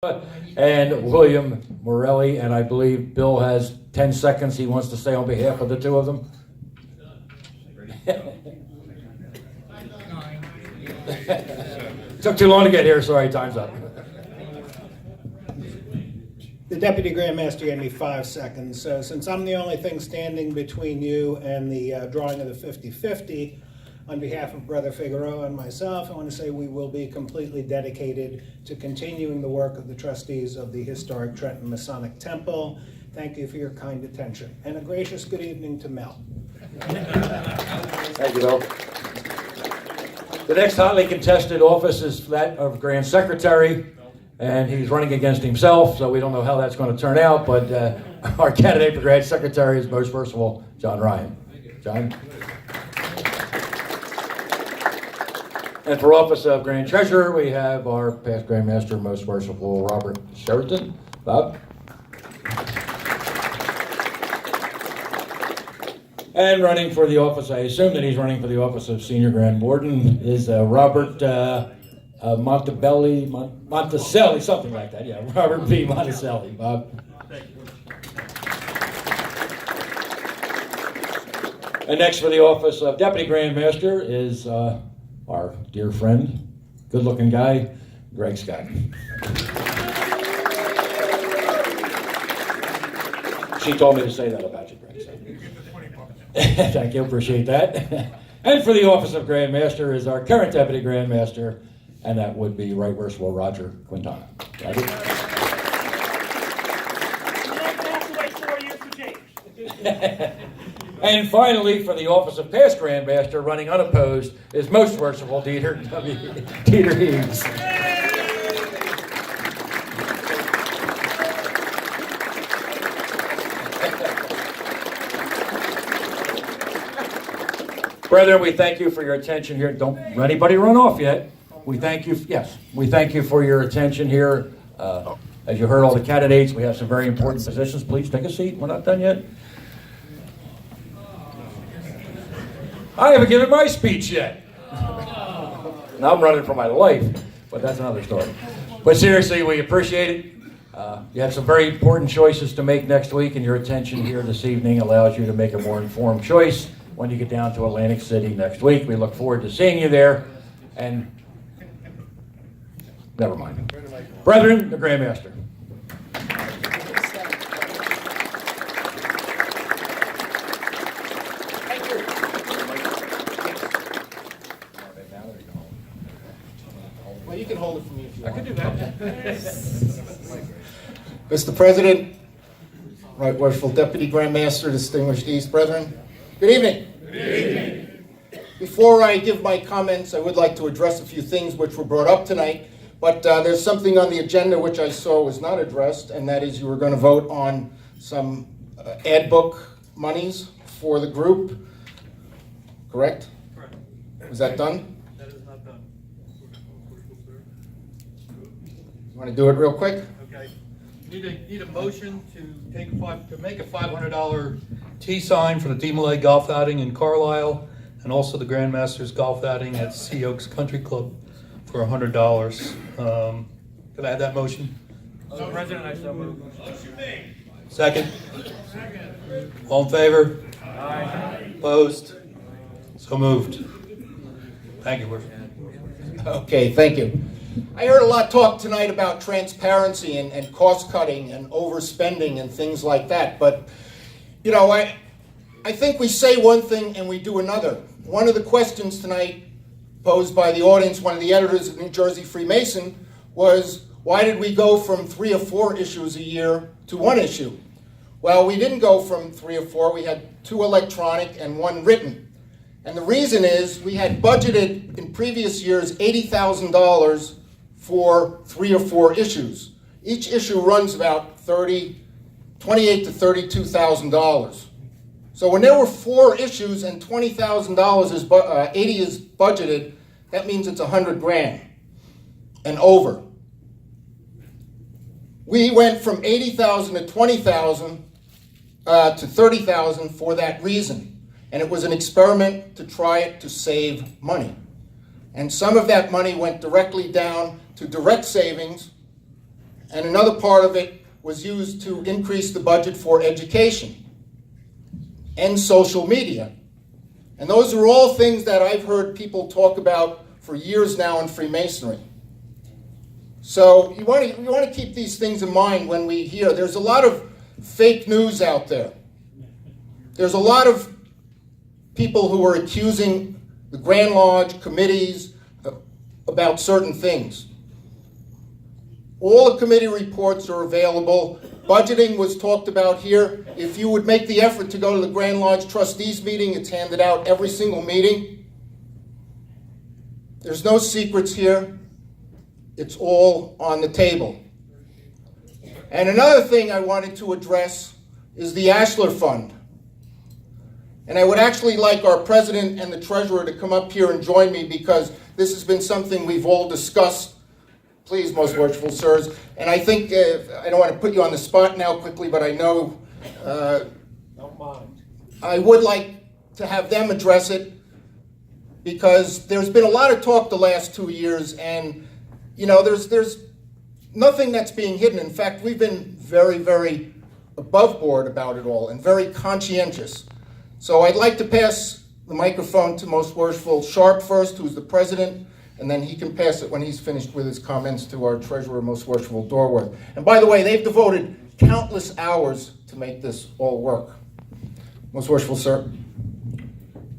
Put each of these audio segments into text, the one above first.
and William Morelli, and I believe Bill has 10 seconds he wants to say on behalf of the two of them. Took too long to get here, sorry, time's up. The Deputy Grandmaster gave me 5 seconds, so since I'm the only thing standing between you and the drawing of the 50-50, on behalf of Brother Figueroa and myself, I want to say we will be completely dedicated to continuing the work of the trustees of the historic Trenton Masonic Temple. Thank you for your kind attention, and a gracious good evening to Mel. Thank you, Bill. The next hotly contested office is that of Grand Secretary, and he's running against himself, so we don't know how that's going to turn out, but our candidate for Grand Secretary is most first of all, John Ryan. John? And for office of Grand Treasurer, we have our past Grand Master, most merciful Robert Sheraton. Bob? And running for the office, I assume that he's running for the office of Senior Grand Warden, is Robert Monticelli, something like that. Yeah, Robert B. Monticelli. Bob? And next for the office of Deputy Grand Master is our dear friend, good-looking guy, Greg Scott. She told me to say that about you, Greg. So. Thank you, appreciate that. And for the office of Grand Master is our current Deputy Grand Master, and that would be Right Worshipful Roger Quintana. Roger? And finally, for the office of past Grand Master, running unopposed, is most merciful Dieter Hees. Brethren, we thank you for your attention here. Don't let anybody run off yet. We thank you, yes, we thank you for your attention here. As you heard all the candidates, we have some very important positions. Please take a seat, we're not done yet. I haven't given my speech yet. Now I'm running for my life, but that's another story. But seriously, we appreciate it. You have some very important choices to make next week, and your attention here this evening allows you to make a more informed choice when you get down to Atlantic City next week. We look forward to seeing you there. And never mind. Brethren, the Grand Master. Well, you can hold it for me if you want. I can do that. Mr. President, Right Worshipful Deputy Grand Master, distinguished East Brethren, good evening. Good evening. Before I give my comments, I would like to address a few things which were brought up tonight, but there's something on the agenda which I saw was not addressed, and that is you were going to vote on some ad book monies for the group, correct? Correct. Was that done? That is not done. You want to do it real quick? Okay. Need a motion to make a $500 T sign for the D-Malay golf outing in Carlisle, and also the Grandmasters golf outing at Sea Oaks Country Club for $100. Could I have that motion? Mr. President, I so move. Second? All in favor? Aye. Opposed? So moved. Thank you, Worship. Okay, thank you. I heard a lot talk tonight about transparency and cost cutting and overspending and things like that, but you know, I think we say one thing and we do another. One of the questions tonight posed by the audience, one of the editors of New Jersey Freemason, was why did we go from 3 or 4 issues a year to 1 issue? Well, we didn't go from 3 or 4, we had 2 electronic and 1 written. And the reason is we had budgeted in previous years $80,000 for 3 or 4 issues. Each issue runs about $28,000 to $32,000. So when there were 4 issues and $20,000 is $80 is budgeted, that means it's $100,000 and over. We went from $80,000 to $20,000 to $30,000 for that reason. And it was an experiment to try it to save money. And some of that money went directly down to direct savings, and another part of it was used to increase the budget for education and social media. And those are all things that I've heard people talk about for years now in Freemasonry. So you want to keep these things in mind when we hear. There's a lot of fake news out there. There's a lot of people who are accusing the Grand Lodge committees about certain things. All the committee reports are available. Budgeting was talked about here. If you would make the effort to go to the Grand Lodge trustees meeting, it's handed out every single meeting. There's no secrets here. It's all on the table. And another thing I wanted to address is the Ashlar Fund. And I would actually like our president and the treasurer to come up here and join me, because this has been something we've all discussed. Please, most worshipful sirs. And I think, I don't want to put you on the spot now quickly, but I know Don't mind. I would like to have them address it, because there's been a lot of talk the last 2 years, and there's nothing that's being hidden. In fact, we've been very, very above board about it all and very conscientious. So I'd like to pass the microphone to Most Worshipful Sharpe first, who's the president, and then he can pass it when he's finished with his comments to our treasurer, Most Worshipful Dorworth. And by the way, they've devoted countless hours to make this all work. Most Worshipful Sir.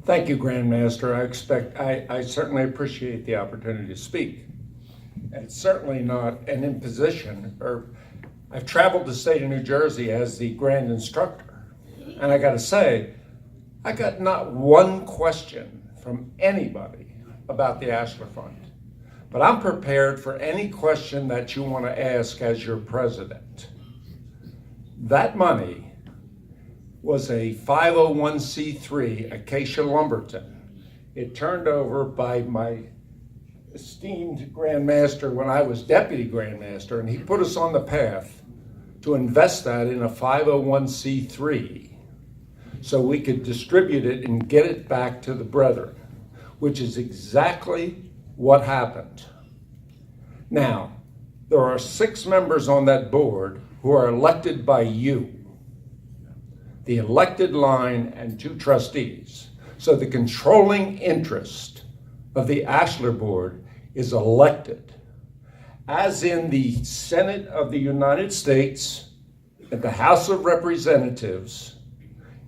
Thank you, Grand Master. I certainly appreciate the opportunity to speak. And it's certainly not an imposition. I've traveled the state of New Jersey as the Grand Instructor, and I got to say, I got not one question from anybody about the Ashlar Fund. But I'm prepared for any question that you want to ask as your president. That money was a 501c3 Acacia Lumberton. It turned over by my esteemed Grand Master when I was Deputy Grand Master, and he put us on the path to invest that in a 501c3 so we could distribute it and get it back to the brethren, which is exactly what happened. Now, there are 6 members on that board who are elected by you, the elected line, and 2 trustees. So the controlling interest of the Ashlar Board is elected, as in the Senate of the United States, at the House of Representatives.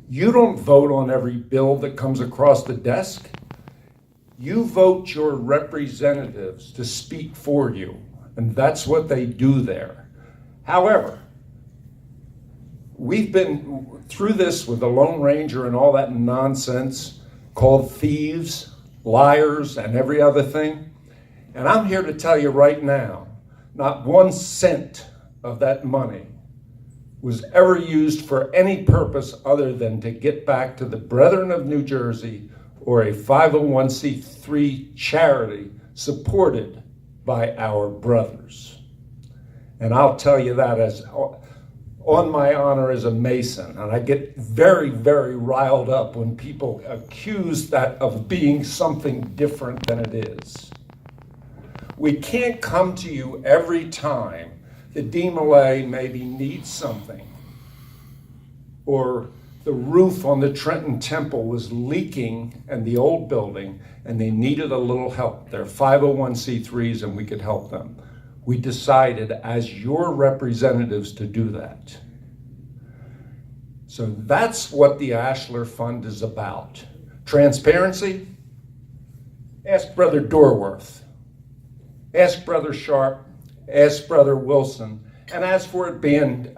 You don't vote on every bill that comes across the desk. You vote your representatives to speak for you, and that's what they do there. However, we've been through this with the Lone Ranger and all that nonsense called thieves, liars, and every other thing. And I'm here to tell you right now, not 1 cent of that money was ever used for any purpose other than to get back to the Brethren of New Jersey or a 501c3 charity supported by our brothers. And I'll tell you that as on my honor as a Mason, and I get very, very riled up when people accuse that of being something different than it is. We can't come to you every time the DMLA maybe needs something, or the roof on the Trenton Temple was leaking in the old building and they needed a little help. They're 501c3s and we could help them. We decided as your representatives to do that. So that's what the Ashlar Fund is about. Transparency. Ask Brother Dorworth. Ask Brother Sharpe. Ask Brother Wilson. And as for it being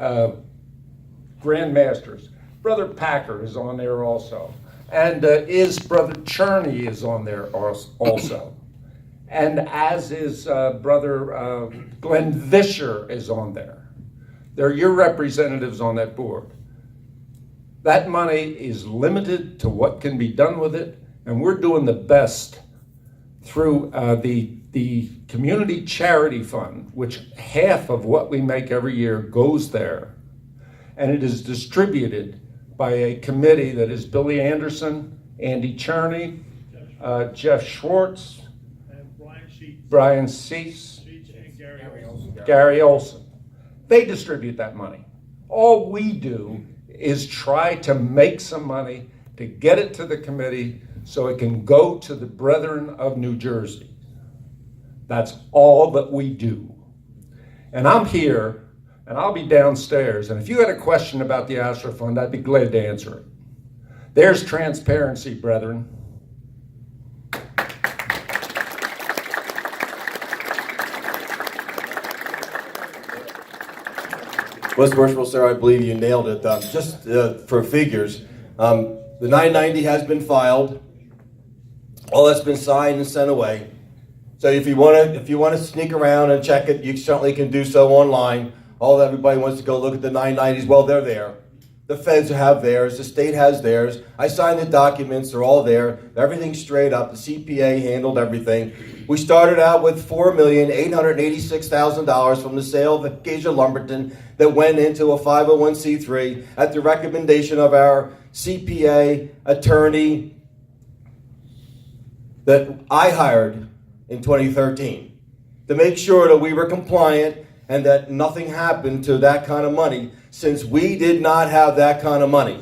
Grand Masters, Brother Packer is on there also. And is Brother Cherney is on there also. And as is Brother Glenn Vischer is on there. They're your representatives on that board. That money is limited to what can be done with it, and we're doing the best through the Community Charity Fund, which half of what we make every year goes there. And it is distributed by a committee that is Billy Anderson, Andy Cherney, Jeff Schwartz, and Brian Sheets. Brian Cease, And Gary Olson. Gary Olson. They distribute that money. All we do is try to make some money to get it to the committee so it can go to the brethren of New Jersey. That's all that we do. And I'm here, and I'll be downstairs, and if you had a question about the Ashlar Fund, I'd be glad to answer it. There's transparency, brethren. Most worshipful sir, I believe you nailed it. Just for figures, the 990 has been filed. All that's been signed and sent away. So if you want to sneak around and check it, you certainly can do so online. All everybody wants to go look at the 990s. Well, they're there. The feds have theirs. The state has theirs. I signed the documents. They're all there. Everything's straight up. The CPA handled everything. We started out with $4,886,000 from the sale of Acacia Lumberton that went into a 501c3 at the recommendation of our CPA attorney that I hired in 2013 to make sure that we were compliant and that nothing happened to that kind of money, since we did not have that kind of money.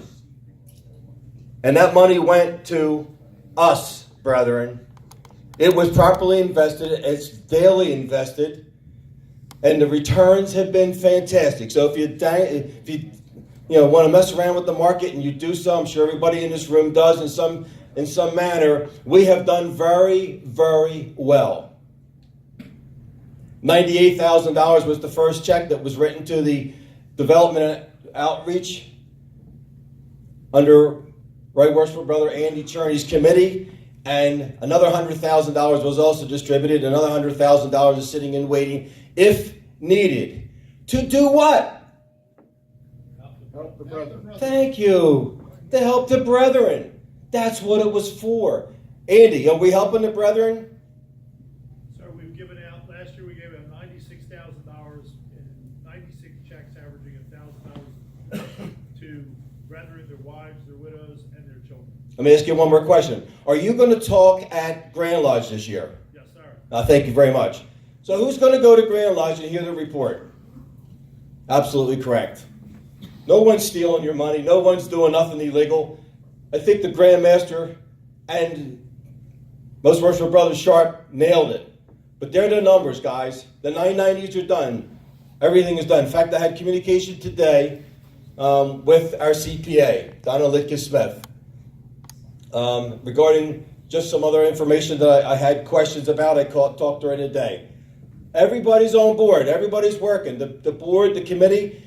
And that money went to us, brethren. It was properly invested. It's daily invested. And the returns have been fantastic. So if you want to mess around with the market and you do so, I'm sure everybody in this room does in some manner, we have done very, very well. $98,000 was the first check that was written to the Development and Outreach under Right Worshipful Brother Andy Cherney's committee, and another $100,000 was also distributed. Another $100,000 is sitting in waiting, if needed. To do what? Help the brethren. Thank you. To help the brethren. That's what it was for. Andy, are we helping the brethren? Sir, we've given out, last year we gave out $96,000 in 96 checks averaging $1,000 to brethren, their wives, their widows, and their children. Let me ask you one more question. Are you going to talk at Grand Lodge this year? Yes, sir. Thank you very much. So who's going to go to Grand Lodge and hear the report? Absolutely correct. No one's stealing your money. No one's doing nothing illegal. I think the Grand Master and Most Worshipful Brother Sharpe nailed it. But they're the numbers, guys. The 990s are done. Everything is done. In fact, I had communication today with our CPA, Donna Litka-Smith, regarding just some other information that I had questions about. I talked during the day. Everybody's on board. Everybody's working. The board, the committee,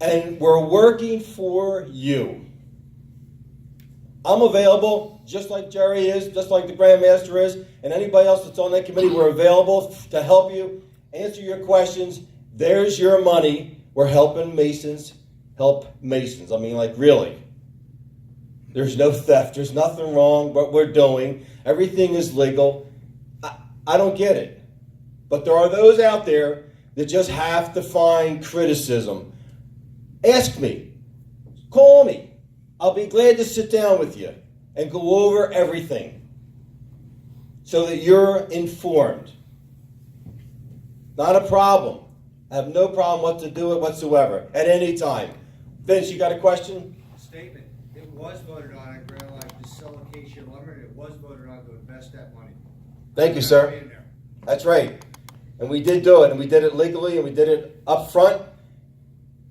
and we're working for you. I'm available, just like Jerry is, just like the Grand Master is, and anybody else that's on that committee. We're available to help you, answer your questions. There's your money. We're helping Masons help Masons. I mean, like, really. There's no theft. There's nothing wrong what we're doing. Everything is legal. I don't get it. But there are those out there that just have to find criticism. Ask me. Call me. I'll be glad to sit down with you and go over everything so that you're informed. Not a problem. I have no problem what to do it whatsoever at any time. Vince, you got a question? Statement. It was voted on at Grand Lodge to sell Acacia Lumber. It was voted on to invest that money. Thank you, sir. That's right. And we did do it, and we did it legally, and we did it up front.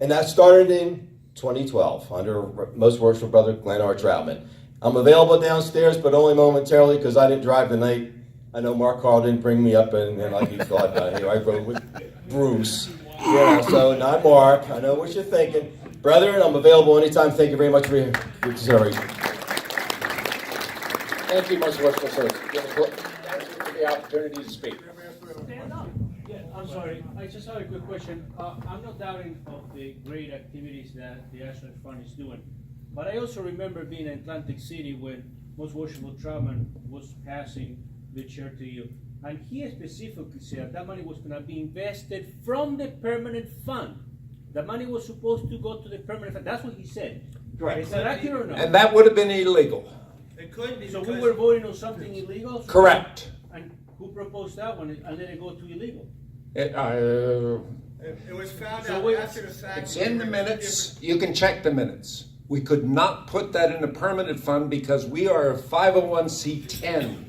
And that started in 2012 under Most Worshipful Brother Glenn R. Troutman. I'm available downstairs, but only momentarily because I didn't drive tonight. I know Mark Carl didn't bring me up, and like he thought, hey, I rode with Bruce. So not Mark. I know what you're thinking. Brethren, I'm available anytime. Thank you very much for your consideration. Thank you, Most Worshipful Sir. Thank you for the opportunity to speak. Yeah, I'm sorry. I just have a quick question. I'm not doubting of the great activities that the Ashlar Fund is doing, but I also remember being in Atlantic City when Most Worshipful Troutman was passing the chair to you, and he specifically said that money was going to be invested from the permanent fund. The money was supposed to go to the permanent fund. That's what he said. Correct. Is that accurate or not? And that would have been illegal. It could be. So we were voting on something illegal? Correct. And who proposed that one and let it go to illegal? It was found So out wait- after the fact. It's in the minutes. You can check the minutes. We could not put that in a permanent fund because we are a 501c10,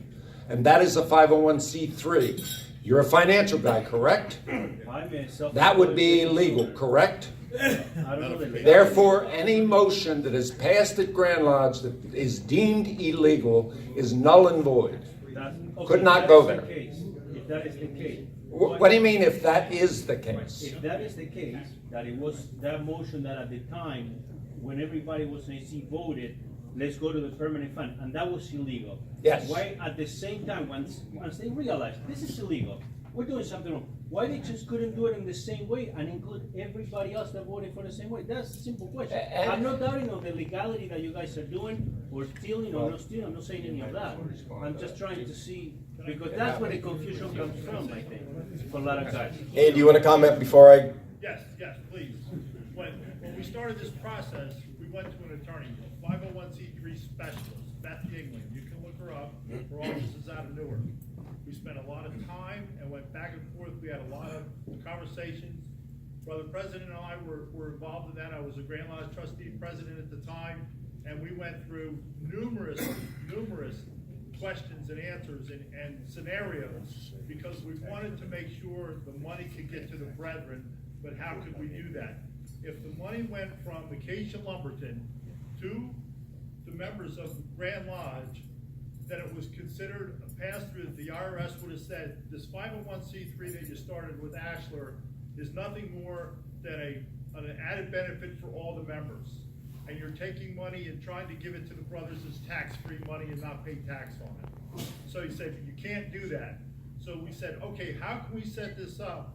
and that is a 501c3. You're a financial guy, correct? I'm a self- That would be illegal, correct? I don't know the legality. Therefore, any motion that is passed at Grand Lodge that is deemed illegal is null and void. That's- okay, Could not if go that's the there. case, If that is the case. What do you mean if that is the case? If that is the case, that it was that motion that at the time, when everybody was AC voted, let's go to the permanent fund, and that was illegal. Yes. Why at the same time, once they realized this is illegal, we're doing something wrong, why they just couldn't do it in the same way and include everybody else that voted for the same way? That's a simple question. I'm not doubting of the legality that you guys are doing, or stealing or not stealing, I'm not saying any of that. I'm just trying to see, because that's where the confusion comes from, I think, for a lot of guys. Hey, do you want to comment before I? Yes, please. When we started this process, we went to an attorney, 501c3 specialist, Beth Yingling. You can look her up. Her office is out of Newark. We spent a lot of time and went back and forth. We had a lot of conversations. Brother President and I were involved in that. I was a Grand Lodge trustee president at the time, and we went through numerous questions and answers and scenarios because we wanted to make sure the money could get to the brethren, but how could we do that? If the money went from Vacation Lumberton to the members of Grand Lodge, then it was considered a pass-through that the IRS would have said, this 501c3 that you started with Ashlar is nothing more than an added benefit for all the members. And you're taking money and trying to give it to the brothers as tax-free money and not pay tax on it. So he said, you can't do that. So we said, okay, how can we set this up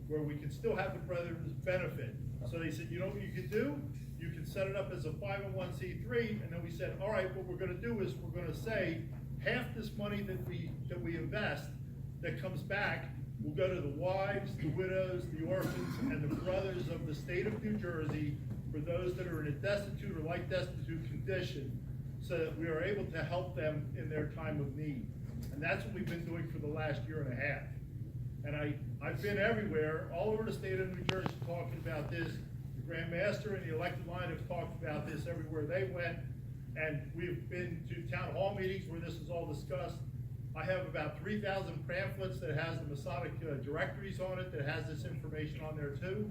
where we can still have the brothers benefit? So they said, you know what you could do? You can set it up as a 501c3, and then we said, all right, what we're gonna do is we're gonna say half this money that we invest that comes back will go to the wives, the widows, the orphans, and the brothers of the state of New Jersey for those that are in a destitute or like destitute condition, so that we are able to help them in their time of need. And that's what we've been doing for the last year and a half. And I've been everywhere, all over the state of New Jersey, talking about this. The Grand Master and the elected line have talked about this everywhere they went. And we've been to town hall meetings where this is all discussed. I have about 3,000 pamphlets that has the Masonic directories on it, that has this information on there too.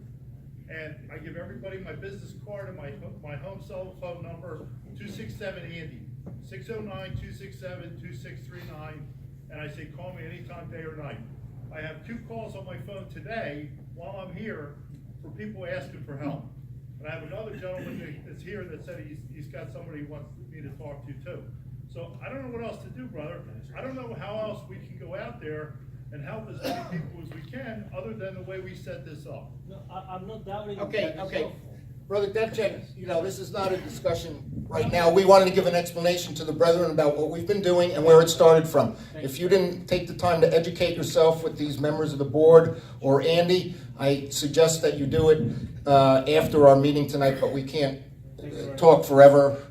And I give everybody my business card and my home cell phone number, 267-ANDY, 609-267-2639. And I say, call me anytime, day or night. I have 2 calls on my phone today while I'm here for people asking for help. And I have another gentleman that's here that said he's got somebody he wants me to talk to too. So I don't know what else to do, brother. I don't know how else we can go out there and help as many people as we can, other than the way we set this up. No, I'm not doubting. Okay, that okay. yourself. Brother Devchin, this is not a discussion right now. We wanted to give an explanation to the brethren about what we've been doing and where it started from. If you didn't take the time to educate yourself with these members of the board or Andy, I suggest that you do it after our meeting tonight, but we can't talk forever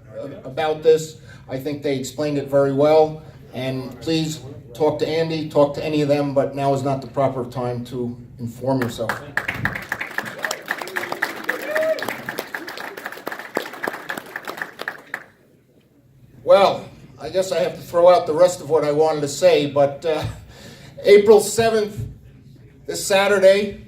about this. I think they explained it very well, and please talk to Andy, talk to any of them, but now is not the proper time to inform yourself. Well, I guess I have to throw out the rest of what I wanted to say, but April 7th, this Saturday,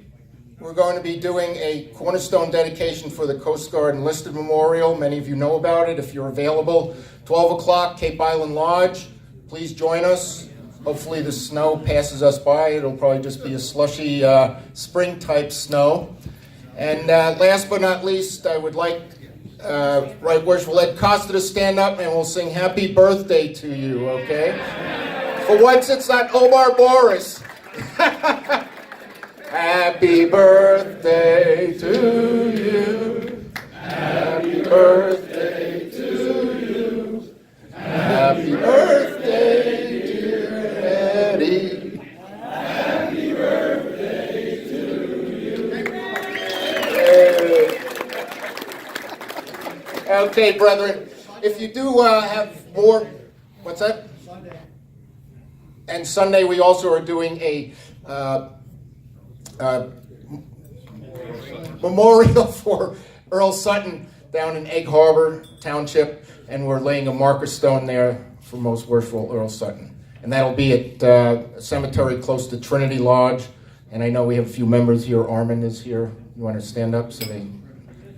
we're going to be doing a cornerstone dedication for the Coast Guard Enlisted Memorial. Many of you know about it if you're available. 12 o'clock, Cape Island Lodge. Please join us. Hopefully the snow passes us by. It'll probably just be a slushy spring-type snow. And last but not least, I would like Right Worshipful Ed Costa to stand up and we'll sing Happy Birthday to you, okay? For once it's not Omar Boris. Happy birthday to you. Happy birthday to you. Happy birthday, dear Eddie. Happy birthday to you. Okay, brethren, if you do have more, what's that? Sunday. And Sunday we also are doing a memorial for Earl Sutton down in Egg Harbor Township, and we're laying a marker stone there for Most Worshipful Earl Sutton. And that'll be at a cemetery close to Trinity Lodge. And I know we have a few members here. Armin is here. You want to stand up?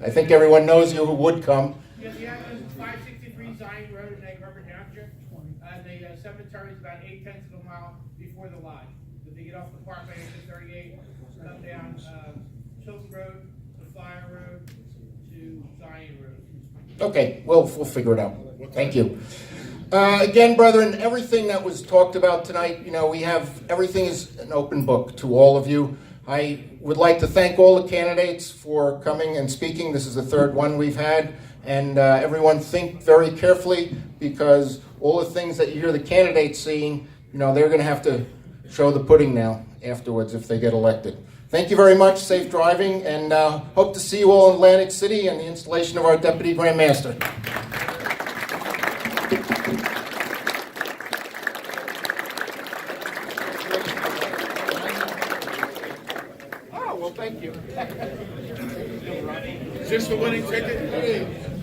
I think everyone knows you who would come. Yes, yeah, it's 563 Zion Road in Egg Harbor Township. The cemetery is about 0.8 of a mile before the lodge. If they get off the parkway at 38, come down Chilton Road to Flyer Road to Zion Road. Okay, we'll figure it out. Thank you. Again, brethren, everything that was talked about tonight, everything is an open book to all of you. I would like to thank all the candidates for coming and speaking. This is the third one we've had. And everyone think very carefully, because all the things that you hear the candidates saying, they're going to have to show the pudding now afterwards if they get elected. Thank you very much. Safe driving, and hope to see you all in Atlantic City and the installation of our Deputy Grand Master. Oh, well, thank you. Is this the winning ticket?